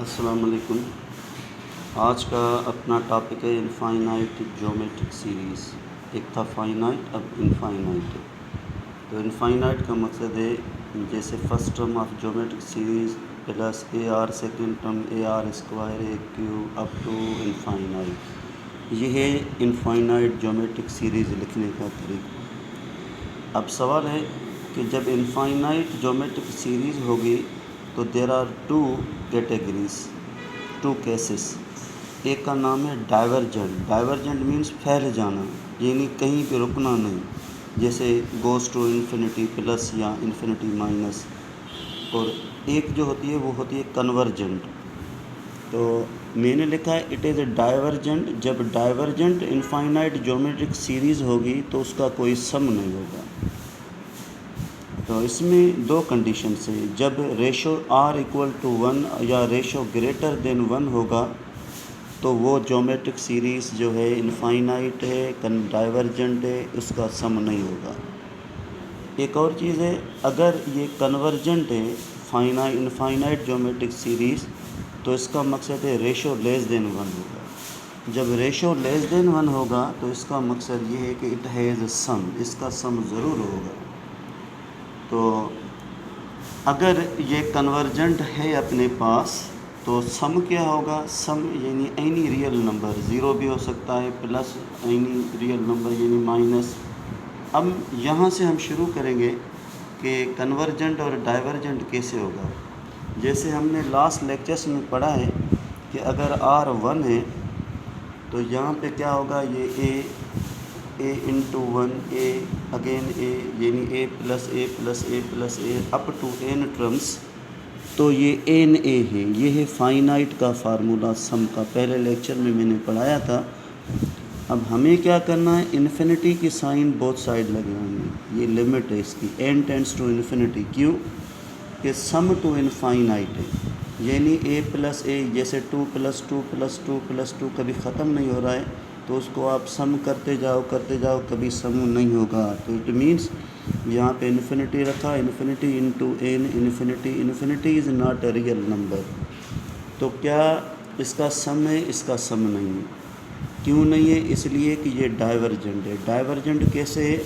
अस्सलाम वालेकुम। आज का अपना टॉपिक है इनफाइनाइट ज्योमेट्रिक सीरीज़। एक था फाइनाइट, अब इनफाइनाइट है। तो इनफाइनाइट का मकसद है जैसे first term of geometric series plus a r, second term a r square a cube up to infinite. ये है इनफाइनाइट ज्योमेट्रिक सीरीज़ लिखने का तरीका। अब सवाल है कि जब इनफाइनाइट ज्योमेट्रिक सीरीज़ होगी तो there are two categories, two cases. एक का नाम है डाइवर्जेंट। डाइवर्जेंट मीन्स फैल जाना, यानी कहीं पे रुकना नहीं, जैसे गोज़ टू इन्फिनिटी प्लस या इन्फिनिटी माइनस। और एक जो होती है वो होती है कन्वर्जेंट। तो मैंने लिखा है इट इज़ ए डाइवर्जेंट। जब डाइवर्जेंट इनफाइनाइट ज्योमेट्रिक सीरीज़ होगी तो उसका कोई सम नहीं होगा। तो इसमें दो कंडीशन है। जब रेशो r इक्वल टू 1 या रेशो ग्रेटर देन 1 होगा तो वो ज्योमेट्रिक सीरीज़ जो है इनफाइनाइट है, डाइवर्जेंट है, उसका सम नहीं होगा। एक और चीज़ है, अगर ये कन्वर्जेंट है इनफाइनाइट ज्योमेट्रिक सीरीज़ तो इसका मकसद है रेशो लेस देन 1 होगा। जब रेशो लेस देन 1 होगा तो इसका मकसद ये है कि इट हैज़ सम, इसका सम ज़रूर होगा। तो अगर ये कन्वर्जेंट है अपने पास तो सम क्या होगा? सम यानी एनी रियल नंबर, ज़ीरो भी हो सकता है, प्लस एनी रियल नंबर यानी माइनस। अब यहाँ से हम शुरू करेंगे कि कन्वर्जेंट और डाइवर्जेंट कैसे होगा। जैसे हमने लास्ट लेक्चर्स में पढ़ा है कि अगर r 1 है तो यहाँ पे क्या होगा, ये a into 1 a again a यानी a plus a plus a plus a up to n terms. तो ये एन ए है, ये है फाइनाइट का फार्मूला सम का। पहले लेक्चर में मैंने पढ़ाया था। अब हमें क्या करना है, इन्फिनिटी की साइन बोथ साइड लगानी। ये लिमिट है इसकी, n टेंड्स टू इन्फिनिटी। क्यों कि सम टू इनफाइनाइट है, यानी a प्लस a, जैसे 2 प्लस 2 प्लस 2 प्लस 2 कभी ख़त्म नहीं हो रहा है, तो उसको आप सम करते जाओ, कभी सम नहीं होगा। तो इट मीन्स यहाँ पे इन्फिनिटी रखा, infinity into n, infinity is not a real number. तो क्या इसका सम है? इसका सम नहीं है। क्यों नहीं है? इसलिए कि ये डाइवर्जेंट है। डाइवर्जेंट कैसे है?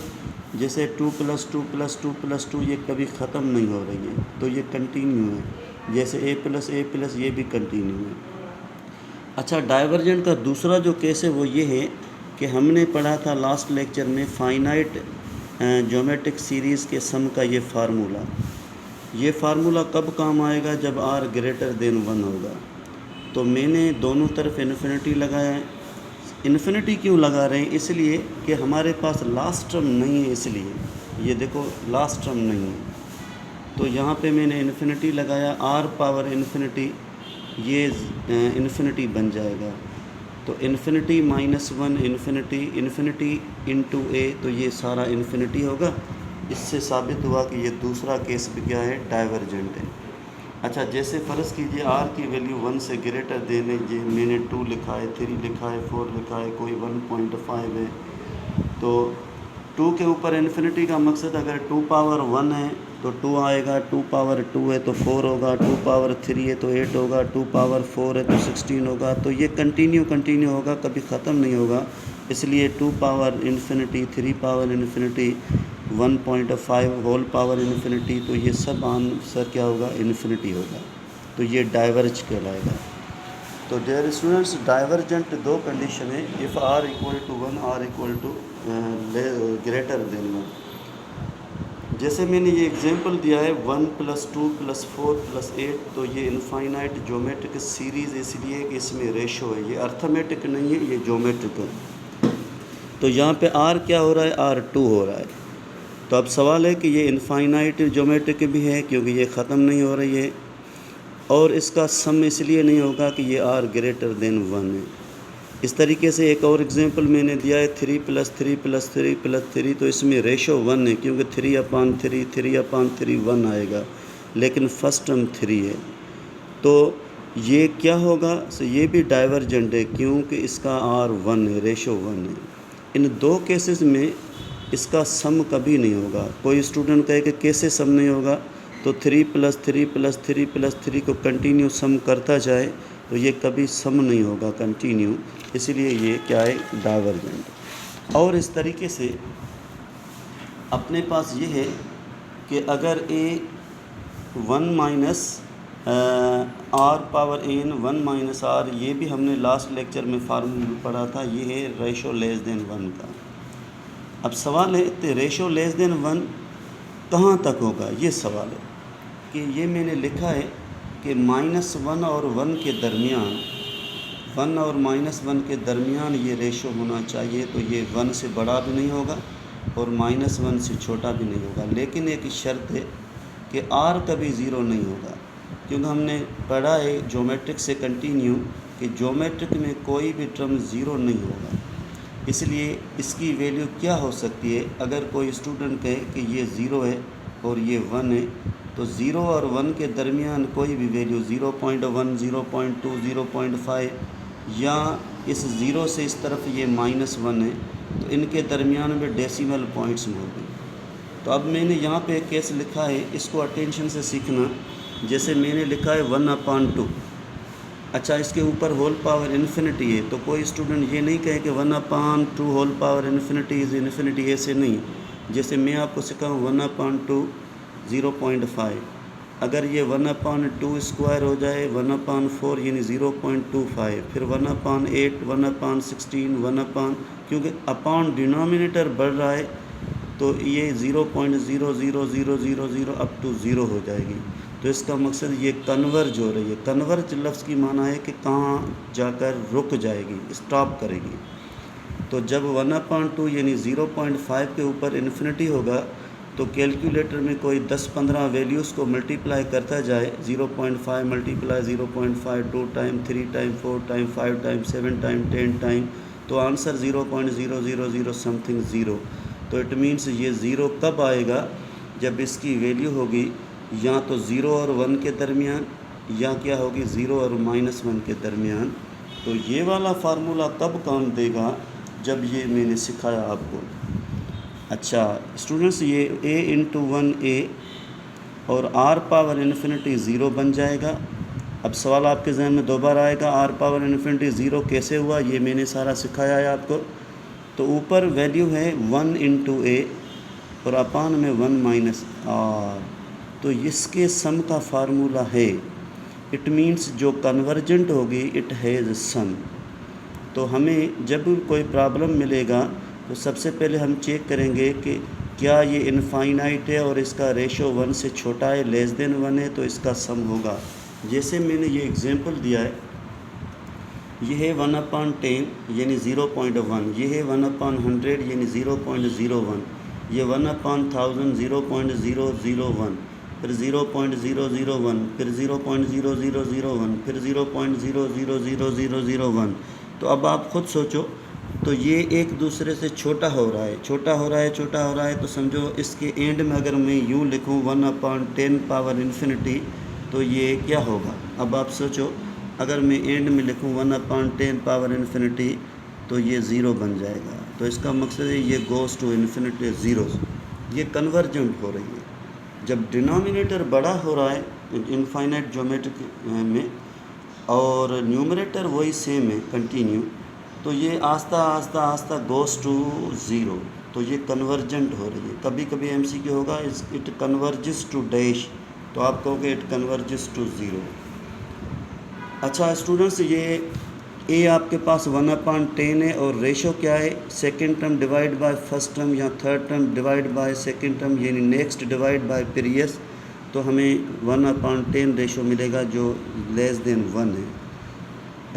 जैसे 2 प्लस 2 प्लस 2 प्लस 2 ये कभी ख़त्म नहीं हो रही है, तो ये कंटिन्यू है। जैसे a प्लस ये भी कंटिन्यू है। अच्छा, डाइवर्जेंट का दूसरा जो केस है वो ये है कि हमने पढ़ा था लास्ट लेक्चर में फाइनाइट ज्योमेट्रिक सीरीज़ के सम का ये फार्मूला कब काम आएगा? जब r ग्रेटर देन 1 होगा। तो मैंने दोनों तरफ इन्फिनिटी लगाया है। इन्फिनिटी क्यों लगा रहे हैं? इसलिए कि हमारे पास लास्ट टर्म नहीं है, इसलिए ये देखो लास्ट टर्म नहीं है। तो यहाँ पे मैंने इन्फिनिटी लगाया, r पावर इन्फिनिटी, ये इन्फिनिटी बन जाएगा। तो infinity minus 1 infinity into a, तो ये सारा इन्फिनिटी होगा। इससे साबित हुआ कि ये दूसरा केस भी क्या है, डाइवर्जेंट है। अच्छा, जैसे फ़र्ज़ कीजिए r की वैल्यू 1 से ग्रेटर देने, ये मैंने 2 लिखा है, 3 लिखा है, 4 लिखा है, कोई 1.5 है। तो 2 के ऊपर इन्फिनिटी का मकसद, अगर 2 पावर 1 है तो 2 आएगा, 2 पावर 2 है तो 4 होगा, 2 पावर 3 है तो 8 होगा, 2 पावर 4 है तो 16 होगा। तो ये कंटिन्यू होगा, कभी ख़त्म नहीं होगा। इसलिए 2 power infinity, 3 power infinity, 1.5 whole power infinity, तो ये सब आंसर क्या होगा, इन्फिनिटी होगा। तो ये डाइवर्ज कहलाएगा। तो डियर स्टूडेंट्स, डाइवर्जेंट दो कंडीशन है, if r equal to 1, r equal to greater than 1। जैसे मैंने ये एग्जांपल दिया है 1 प्लस 2 प्लस 4 प्लस 8, तो ये इनफाइनाइट ज्योमेट्रिक सीरीज़ इसलिए कि इसमें रेशो है, ये अर्थमेटिक नहीं है, ये ज्योमेट्रिक है। तो यहाँ पे r क्या हो रहा है, r2 हो रहा है। तो अब सवाल है कि ये इनफाइनाइट ज्योमेट्रिक भी है क्योंकि ये ख़त्म नहीं हो रही है, और इसका सम इसलिए नहीं होगा कि ये r ग्रेटर देन 1 है। इस तरीके से एक और एग्जांपल मैंने दिया है 3 प्लस 3 प्लस 3 प्लस 3, तो इसमें रेशो 1 है क्योंकि 3/3 1 आएगा, लेकिन फर्स्ट टर्म 3 है। तो ये क्या होगा, सो ये भी डाइवर्जेंट है क्योंकि इसका r 1 है, रेशो 1 है। इन दो केसेस में इसका सम कभी नहीं होगा। कोई स्टूडेंट कहे कि कैसे सम नहीं होगा, तो 3 + 3 + 3 + 3 को कंटिन्यू सम करता जाए तो ये कभी सम नहीं होगा कंटिन्यू, इसीलिए ये क्या है, डाइवर्जेंट। और इस तरीके से अपने पास ये है कि अगर a 1 minus r power n 1 minus r, ये भी हमने लास्ट लेक्चर में फार्मूला पढ़ा था, ये है रेशो लेस देन 1 का। अब सवाल है कि रेशो लेस देन 1 कहाँ तक होगा, ये सवाल है कि ये मैंने लिखा है कि -1 और 1 के दरमियान, 1 और -1 के दरमियान ये रेशो होना चाहिए। तो ये 1 से बड़ा भी नहीं होगा और -1 से छोटा भी नहीं होगा, लेकिन एक शर्त है कि r कभी ज़ीरो नहीं होगा, क्योंकि हमने पढ़ा है ज्योमेट्रिक से कंटिन्यू कि ज्योमेट्रिक में कोई भी टर्म ज़ीरो नहीं होगा। इसलिए इसकी वैल्यू क्या हो सकती है, अगर कोई स्टूडेंट कहे कि ये ज़ीरो है और ये 1 है, तो 0 और 1 के दरमियान कोई भी वैल्यू 0.1, 0.2, 0.5 या इस ज़ीरो से इस तरफ ये -1 है, तो इनके दरमियान में डेसिमल पॉइंट्स मौजूद हैं। तो अब मैंने यहाँ पे एक केस लिखा है, इसको अटेंशन से सीखना। जैसे मैंने लिखा है 1/2, अच्छा इसके ऊपर होल पावर इन्फिनिटी है, तो कोई स्टूडेंट ये नहीं कहे कि 1/2 whole power infinity is infinity, ऐसे नहीं। जैसे मैं आपको सिखाऊँ 1/2 0.5, अगर ये 1/2 स्क्वायर हो जाए 1/4 यानी 0.25, फिर 1/8, 1/16, 1/, क्योंकि अपॉन डिनोमिनेटर बढ़ रहा है तो ये 0.00000 अप टू 0 हो जाएगी। तो इसका मकसद ये कन्वर्ज हो रही है। कन्वर्ज लफ्ज़ की माना है कि कहाँ जाकर रुक जाएगी, स्टॉप करेगी। तो जब 1/2 यानी 0.5 के ऊपर इन्फिनिटी होगा तो कैलकुलेटर में कोई 10-15 वैल्यूज़ को मल्टीप्लाई करता जाए, 0.5 multiply 0.5, 2 time, 3 time, 4 time, 5 time, 7 time, 10 time, तो आंसर 0.000 समथिंग 0। तो इट मीन्स ये ज़ीरो कब आएगा, जब इसकी वैल्यू होगी या तो 0 और 1 के दरमियान, या क्या होगी 0 और -1 के दरमियान। तो ये वाला फार्मूला कब काम देगा, जब ये मैंने सिखाया आपको। अच्छा स्टूडेंट्स, ये a × 1a और r पावर इन्फिनिटी 0 बन जाएगा। अब सवाल आपके जहन में दोबारा आएगा, r पावर इन्फिनिटी 0 कैसे हुआ, ये मैंने सारा सिखाया है आपको। तो ऊपर वैल्यू है 1 × a और अपान में 1 - r, तो इसके सम का फार्मूला है, इट मीन्स जो कन्वर्जेंट होगी इट हैज़ सम। तो हमें जब कोई प्रॉब्लम मिलेगा तो सबसे पहले हम चेक करेंगे कि क्या ये इनफाइनाइट है और इसका रेशो 1 से छोटा है, लेस देन 1 है, तो इसका सम होगा। जैसे मैंने ये एग्जांपल दिया है, ये है 1/10 यानी 0.1, ये है 1/100 यानी 0.01, ये 1/1000 0.001, फिर 0.001, फिर 0.0001, फिर 0.000001। तो अब आप खुद सोचो, तो ये एक दूसरे से छोटा हो रहा है, छोटा हो रहा है, छोटा हो रहा है, तो समझो इसके एंड में अगर मैं यूँ लिखूँ 1/10 पावर इन्फिनिटी, तो ये क्या होगा। अब आप सोचो, अगर मैं एंड में लिखूँ 1/10 पावर इन्फिनिटी तो ये 0 बन जाएगा। तो इसका मकसद है ये गोज़ टू इन्फिनिटी 0, ये कन्वर्जेंट हो रही है। जब डिनोमिनेटर बड़ा हो रहा है इनफाइनाइट ज्योमेट्रिक में और न्यूमरेटर वही सेम है कंटिन्यू, तो ये आस्ता आस्ता आस्ता गोज़ टू 0, तो ये कन्वर्जेंट हो रही है। कभी कभी MCQ होगा इट कन्वर्जेस टू डैश, तो आप कहोगे इट कन्वर्जेस टू 0। अच्छा स्टूडेंट्स, ये a आपके पास 1/10 है और रेशो क्या है, second term divide by first term या third term divide by second term यानी नेक्स्ट डिवाइड बाय प्रीवियस। तो हमें 1/10 रेशो मिलेगा जो लेस देन 1 है।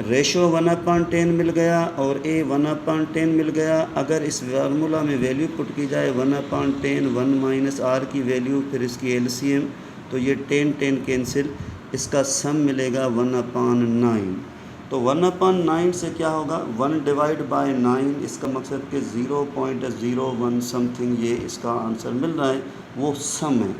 रेशो 1/10 मिल गया और a 1/10 मिल गया। अगर इस फार्मूला में वैल्यू पुट की जाए 1/10, 1 - r की वैल्यू, फिर इसकी LCM, तो ये 10 कैंसिल, इसका सम मिलेगा 1/9। तो 1/9 से क्या होगा, 1 डिवाइड बाय 9, इसका मकसद कि 0.01 समथिंग ये इसका आंसर मिल रहा है, वो सम है।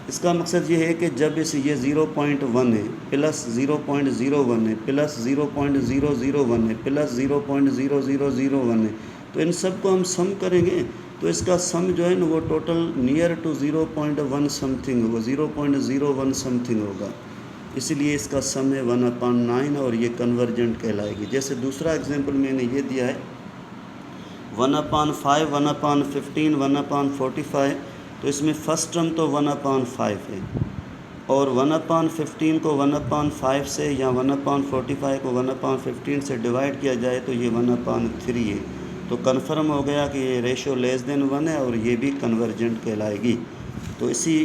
इसका मकसद ये है कि जब ये 0.1 है प्लस 0.01 है प्लस 0.001 है प्लस 0.0001 है, तो इन सब को हम सम करेंगे तो इसका सम जो है ना वो टोटल नियर टू 0.1 समथिंग होगा, 0.01 समथिंग होगा, इसलिए इसका सम है 1/9 और ये कन्वर्जेंट कहलाएगी। जैसे दूसरा एग्जांपल मैंने ये दिया है 1/5, 1/15, 1/45, तो इसमें फर्स्ट टर्म तो 1/5 है और 1/15 को 1/5 से या 1/45 को 1/15 से डिवाइड किया जाए तो ये 1/3 है। तो कन्फर्म हो गया कि ये रेशो लेस देन 1 है और ये भी कन्वर्जेंट कहलाएगी। तो इसी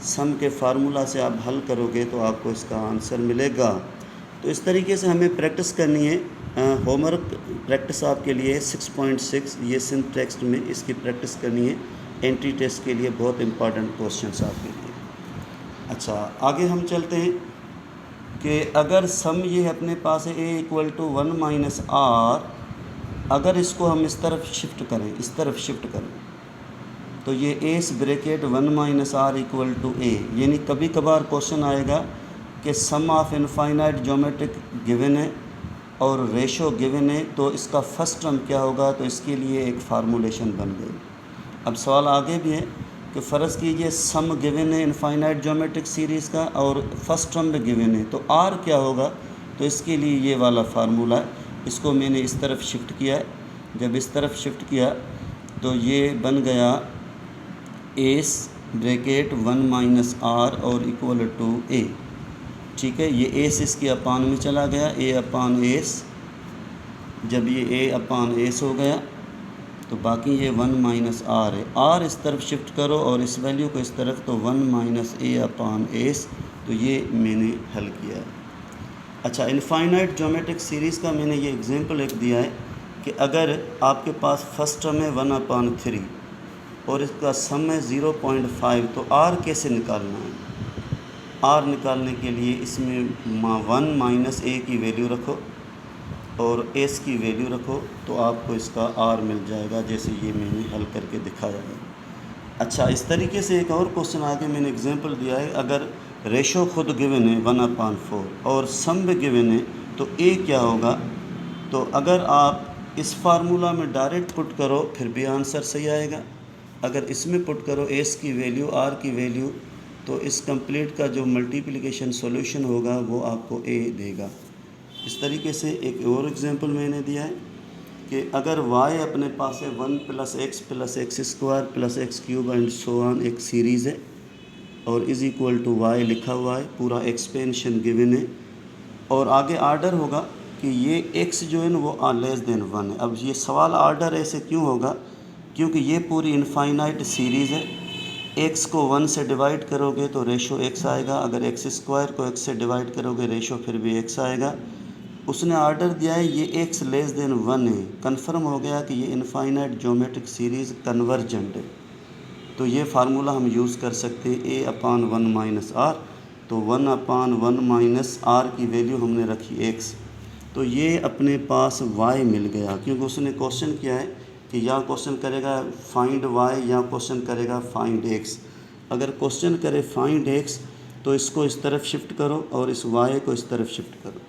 सम के फार्मूला से आप हल करोगे तो आपको इसका आंसर मिलेगा। तो इस तरीके से हमें प्रैक्टिस करनी है। होमवर्क प्रैक्टिस आपके लिए 6.6 ये सिंथ टेक्स्ट में इसकी प्रैक्टिस करनी है। एंट्री टेस्ट के लिए बहुत इंपॉर्टेंट क्वेश्चंस आपके लिए। अच्छा, आगे हम चलते हैं कि अगर सम ये अपने पास है a = 1 - r, अगर इसको हम इस तरफ शिफ्ट करें, इस तरफ शिफ्ट करें तो ये एस ब्रैकेट 1 - r = a, यानी कभी कभार क्वेश्चन आएगा कि सम ऑफ इनफाइनाइट ज्योमेट्रिक गिवन है और रेशो गिवन है, तो इसका फर्स्ट टर्म क्या होगा, तो इसके लिए एक फार्मूलेशन बन गई। अब सवाल आगे भी है कि फ़र्ज़ कीजिए सम गिवन है इनफाइनाइट ज्योमेट्रिक सीरीज़ का और फर्स्ट टर्म भी गिवन है, तो आर क्या होगा, तो इसके लिए ये वाला फार्मूला है। इसको मैंने इस तरफ शिफ्ट किया है, जब इस तरफ शिफ्ट किया तो ये बन गया एस ब्रैकेट 1 - r और = a। ठीक है, ये एस इसके अपान में चला गया, a/s। जब ये a/s हो गया तो बाकी ये 1 - r है। r इस तरफ शिफ्ट करो और इस वैल्यू को इस तरफ, तो 1 - a/s। तो ये मैंने हल किया है। अच्छा, इनफाइनाइट ज्योमेट्रिक सीरीज़ का मैंने ये एग्जांपल एक दिया है कि अगर आपके पास फर्स्ट टर्म है 1/3 और इसका सम है 0.5, तो r कैसे निकालना है। r निकालने के लिए इसमें 1 - a की वैल्यू रखो और s की वैल्यू रखो, तो आपको इसका r मिल जाएगा, जैसे ये मैंने हल करके दिखाया है। अच्छा, इस तरीके से एक और क्वेश्चन आगे मैंने एग्जांपल दिया है, अगर रेशो खुद गिवन है 1/4 और सम भी गिवन है तो a क्या होगा। तो अगर आप इस फार्मूला में डायरेक्ट पुट करो फिर भी आंसर सही आएगा, अगर इसमें पुट करो s की वैल्यू, r की वैल्यू, तो इस कंप्लीट का जो मल्टीप्लिकेशन सॉल्यूशन होगा वो आपको a देगा। इस तरीके से एक और एग्जांपल मैंने दिया है कि अगर y अपने पास है 1 + x + x² + x³ and so on, एक सीरीज़ है और = y लिखा हुआ है, पूरा एक्सपेंशन गिवन है और आगे आर्डर होगा कि ये x जो है ना वो लेस देन 1 है। अब ये सवाल आर्डर ऐसे क्यों होगा, क्योंकि ये पूरी इनफाइनाइट सीरीज़ है। x को 1 से डिवाइड करोगे तो रेशो x आएगा, अगर x² को x से डिवाइड करोगे रेशो फिर भी x आएगा। उसने आर्डर दिया है ये x लेस देन 1 है, कन्फर्म हो गया कि ये इनफाइनाइट ज्योमेट्रिक सीरीज़ कन्वर्जेंट है। तो ये फार्मूला हम यूज़ कर सकते हैं a/1 - r। तो 1/1 - r की वैल्यू हमने रखी x, तो ये अपने पास y मिल गया, क्योंकि उसने क्वेश्चन किया है कि या क्वेश्चन करेगा फाइंड y या क्वेश्चन करेगा फाइंड x। अगर क्वेश्चन करे फाइंड x तो इसको इस तरफ शिफ्ट करो और इस y को इस तरफ शिफ्ट करो,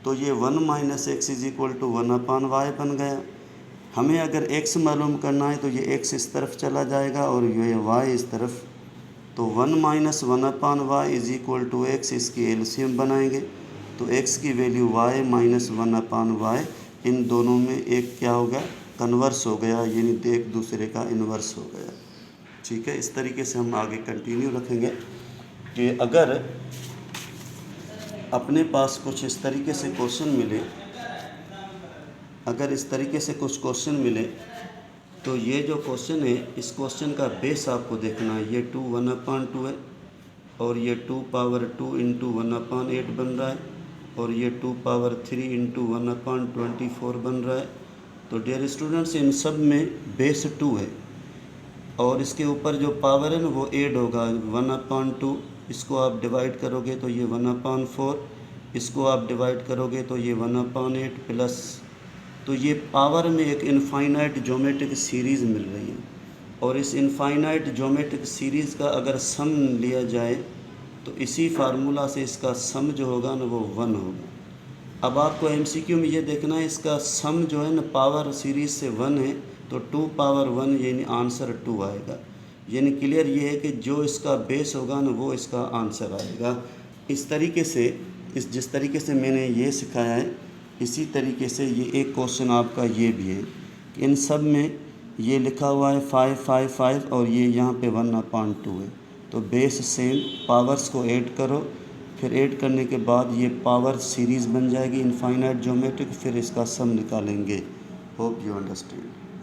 तो ये 1 - x = 1/y बन गया। हमें अगर x मालूम करना है तो ये x इस तरफ चला जाएगा और ये y इस तरफ, तो 1 - 1/y = x, इसकी एलसीएम बनाएंगे तो x की वैल्यू y - 1/y, इन दोनों में एक क्या होगा, कन्वर्स हो गया, यानी एक दूसरे का इन्वर्स हो गया। ठीक है, इस तरीके से हम आगे कंटिन्यू रखेंगे कि अगर अपने पास कुछ इस तरीके से क्वेश्चन मिले, अगर इस तरीके से कुछ क्वेश्चन मिले तो ये जो क्वेश्चन है इस क्वेश्चन का बेस आपको देखना है। ये 2 1/2 है और ये 2 पावर 2 × 1/8 बन रहा है और ये 2 पावर 3 × 1/24 बन रहा है। तो डियर स्टूडेंट्स, इन सब में बेस 2 है और इसके ऊपर जो पावर है ना वो ऐड होगा 1/2। इसको आप डिवाइड करोगे तो ये 1/4, इसको आप डिवाइड करोगे तो ये 1/8 प्लस, तो ये पावर में एक इनफाइनाइट ज्योमेट्रिक सीरीज़ मिल रही है और इस इनफाइनाइट ज्योमेट्रिक सीरीज़ का अगर सम लिया जाए तो इसी फार्मूला से इसका सम जो होगा ना वो 1 होगा। अब आपको एमसीक्यू में ये देखना है इसका सम जो है ना पावर सीरीज़ से 1 है तो 2 पावर 1 यानी आंसर 2 आएगा। यानी क्लियर ये है कि जो इसका बेस होगा ना वो इसका आंसर आएगा। इस तरीके से जिस तरीके से मैंने ये सिखाया है, इसी तरीके से ये एक क्वेश्चन आपका ये भी है कि इन सब में ये लिखा हुआ है 5 5 5 और ये यहाँ पे 1/2 है। तो बेस सेम, पावर्स को ऐड करो, फिर ऐड करने के बाद ये पावर सीरीज़ बन जाएगी इनफाइनाइट ज्योमेट्रिक, फिर इसका सम निकालेंगे। Hope you understand.